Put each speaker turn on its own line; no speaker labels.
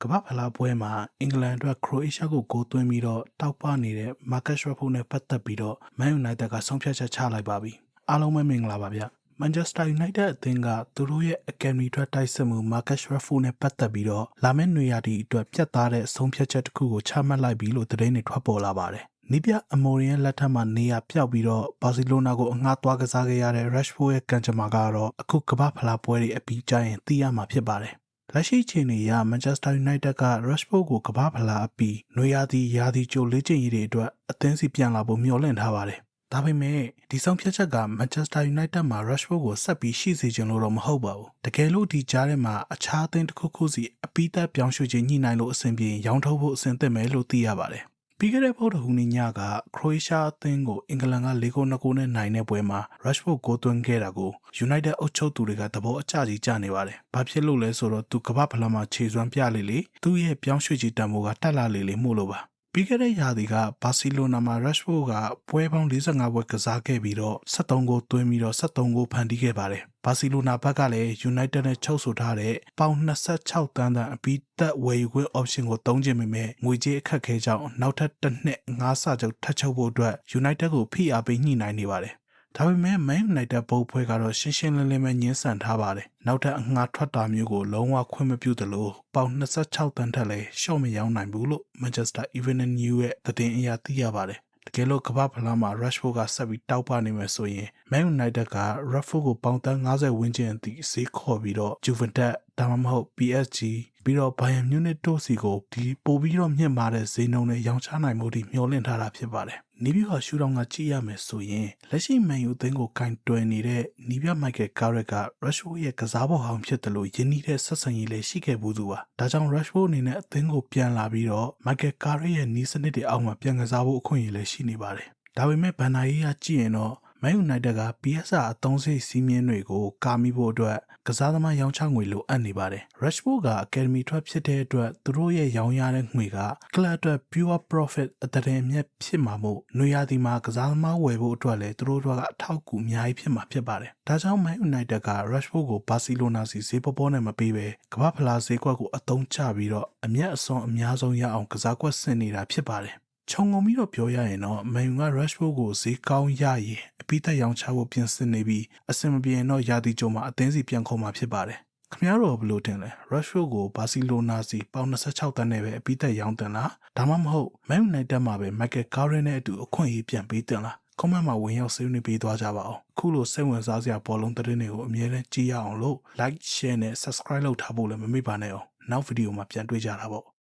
ကမ္ဘာဖလားပွဲမှာအင်္ဂလန်အတွက်ခရိုအေးရှားကိုဂိုးသွင်းပြီးတော့တောက်ပနေတဲ့ Marcus Rashford နဲ့ပတ်သက်ပြီးတော့ Man United ကဆုံးဖြတ်ချက်ချလိုက်ပါပြီ။အားလုံးပဲမင်္ဂလာပါဗျ။ Manchester United အသင်းကသူတို့ရဲ့ Academy အတွက်တိုက်စစ်မှု Marcus Rashford နဲ့ပတ်သက်ပြီးတော့လာမယ့်နွေရာသီအတွက်ပြတ်သားတဲ့ဆုံးဖြတ်ချက်တစ်ခုကိုချမှတ်လိုက်ပြီလို့သတင်းတွေထွက်ပေါ်လာပါတယ်။နီးပြအမိုရီယန်လက်ထက်မှာနေရာပြောက်ပြီးတော့ဘာစီလိုနာကိုအငှားသွားကစားခဲ့ရတဲ့ Rashford ရဲ့ကံကြမ္မာကတော့အခုကမ္ဘာဖလားပွဲတွေအပြီးကျရင်သိရမှာဖြစ်ပါတယ်။လက်ရှိချိန်နေရ Manchester United က Rashford ကိုကမ္ဘာဖလားအပြီးနွေရာသီကြိုလေ့ကျင့်ရေးတွေအတွက်အသင်းစီပြန်လာဖို့မျှော်လင့်ထားပါတယ်။ဒါပေမဲ့ဒီဆုံးဖြတ်ချက်က Manchester United မှာ Rashford ကိုဆက်ပြီးရှိစေချင်လို့တော့မဟုတ်ပါဘူး။တကယ်လို့ဒီကြားထဲမှာအခြားအသင်းတစ်ခုခုစီအပိသက်ပြောင်းရွှေ့ခြင်းညှိနှိုင်းလို့အဆင်ပြေရောင်းထုတ်ဖို့အဆင်သင့်မယ်လို့သိရပါတယ်။ပြီးခဲ့တဲ့ဗုဒ္ဓဟူးနေ့ညကခရိုအေးရှားအသင်းကိုအင်္ဂလန်က4-2နဲ့နိုင်တဲ့ပွဲမှာ Rashford ဂိုးသွင်းခဲ့တာကို United အုပ်ချုပ်သူတွေကသဘောအကျကြီးကျနေပါတယ်။ဘာဖြစ်လို့လဲဆိုတော့သူကမ္ဘာဖလားမှာခြေစွမ်းပြလေသူ့ရဲ့ပြောင်းရွှေ့ခြင်းတန်ဖိုးကတက်လာလေမို့လို့ပါ။ပြီးခဲ့တဲ့ရာသီကဘာစီလိုနာမှာ Rashford ကပွဲပေါင်း45ပွဲကစားခဲ့ပြီးတော့73ဂိုးသွင်းပြီးတော့73ဂိုးဖန်တီးခဲ့ပါတယ်။ဘာစီလိုနာဘက်ကလည်း United နဲ့ချုပ်ဆိုထားတဲ့ပေါင်26တန်းအပြီးသက်ဝယ်ယူခွင့် option ကိုသုံးချင်ပေမဲ့ငွေကြေးအခက်အခဲကြောင့်နောက်ထပ်တစ်နှစ်ငါးဆချုပ်ထပ်ချုပ်ဖို့အတွက် United ကိုဖိအားပေးညှိနှိုင်းနေပါတယ်။ဒါပေမဲ့ Man United ဘုတ်ဖွဲ့ကတော့ရှင်းရှင်းလင်းလင်းပဲညှင်းဆန်ထားပါတယ်။နောက်ထပ်အငှားထွက်တာမျိုးကိုလုံးဝခွင့်မပြုသလိုပေါင်26တန်းထက်လည်းရှော့မရောင်းနိုင်ဘူးလို့ Manchester Evening News ရဲ့သတင်းအရသိရပါတယ်။တကယ်လို့ကမ္ဘာဖလားမှာ Rashford ကဆက်ပြီးတောက်ပနေမယ်ဆိုရင် Man United က Rashford ကိုပေါင်တန်း50ဝန်းကျင်အထိဈေးခေါ်ပြီးတော့ Juventus ဒါမှမဟုတ် PSG ပြီးတော့ Bayern Munich တို့စီကိုဒီပို့ပြီးတော့မြင့်မာတဲ့ဈေးနှုန်းနဲ့ရောင်းချနိုင်မှုတွေမျှော်လင့်ထားတာဖြစ်ပါတယ်။နီးပြဟာရှူတောင်ကကြည့်ရမယ်ဆိုရင်လက်ရှိ Man U အသင်းကိုကင်တွယ်နေတဲ့နီးပြ Michael Carrick က Rashford ရဲ့ကစားပေါ်ဟောင်းဖြစ်တယ်လို့ယဉ်နီးတဲ့ဆက်ဆံရေးလည်းရှိခဲ့ဘူးသူပါ။ဒါကြောင့် Rashford အနေနဲ့အသင်းကိုပြန်လာပြီးတော့ Michael Carrick ရဲ့နီးစနစ်တွေအောက်မှာပြန်ကစားဖို့အခွင့်အရေးလည်းရှိနေပါတယ်။ဒါပေမဲ့ဘန်နာရေးကကြည့်ရင်တော့Man United က PSR အသုံးစိတ်စီးမြင်တွေကိုကာမိဖို့အတွက်ကစားသမားရောင်းချငွေလိုအပ်နေပါတယ်။ Rashford က Academy ထွက်ဖြစ်တဲ့အတွက်သူတို့ရဲ့ရောင်းရတဲ့ငွေက Club အတွက် pure profit အတရင်မြက်ဖြစ်မှာမို့နွေရာသီမှာကစားသမားဝယ်ဖို့အတွက်လည်းသူတို့တို့ကအထောက်အကူအများကြီးဖြစ်မှာဖြစ်ပါတယ်။ဒါကြောင့် Man United က Rashford ကို Barcelona စီဈေးပေါပေါနဲ့မပေးဘဲကမ္ဘာဖလားဈေးကွက်ကိုအသုံးချပြီးတော့အမျက်အစွန်းအများဆုံးရအောင်ကစားကွက်ဆင်နေတာဖြစ်ပါတယ်။ခြုံငုံပြီးတော့ပြောရရင်တော့ Man U က Rashford ကိုဈေးကောင်းရရင်အပိသက်ရောင်းချဖို့ပြင်ဆင်နေပြီးအဆင်မပြေရင်တော့ရာသီကြိုမှာအသင်းစီပြန်ခေါ်မှာဖြစ်ပါတယ်။ခင်ဗျားတို့ဘယ်လိုထင်လဲ Rashford ကို Barcelona စီပေါင်26တန်းနဲ့ပဲအပိသက်ရောင်းတင်လားဒါမှမဟုတ် Man United မှာပဲ Michael Carrick နဲ့အတူအခွင့်အရေးပြန်ပေးတင်လားcomment မှာဝင်ရောက်ဆွေးနွေးပေးသွားကြပါအောင်။ခုလိုစိတ်ဝင်စားစရာဘောလုံးသတင်းတွေကိုအမြဲတမ်းကြည့်ရအောင်လို့ like share နဲ့ subscribe လုပ်ထားဖို့လည်းမမေ့ပါနဲ့အောင်။နောက်ဗီဒီယိုမှာပြန်တွေ့ကြတာပေါ့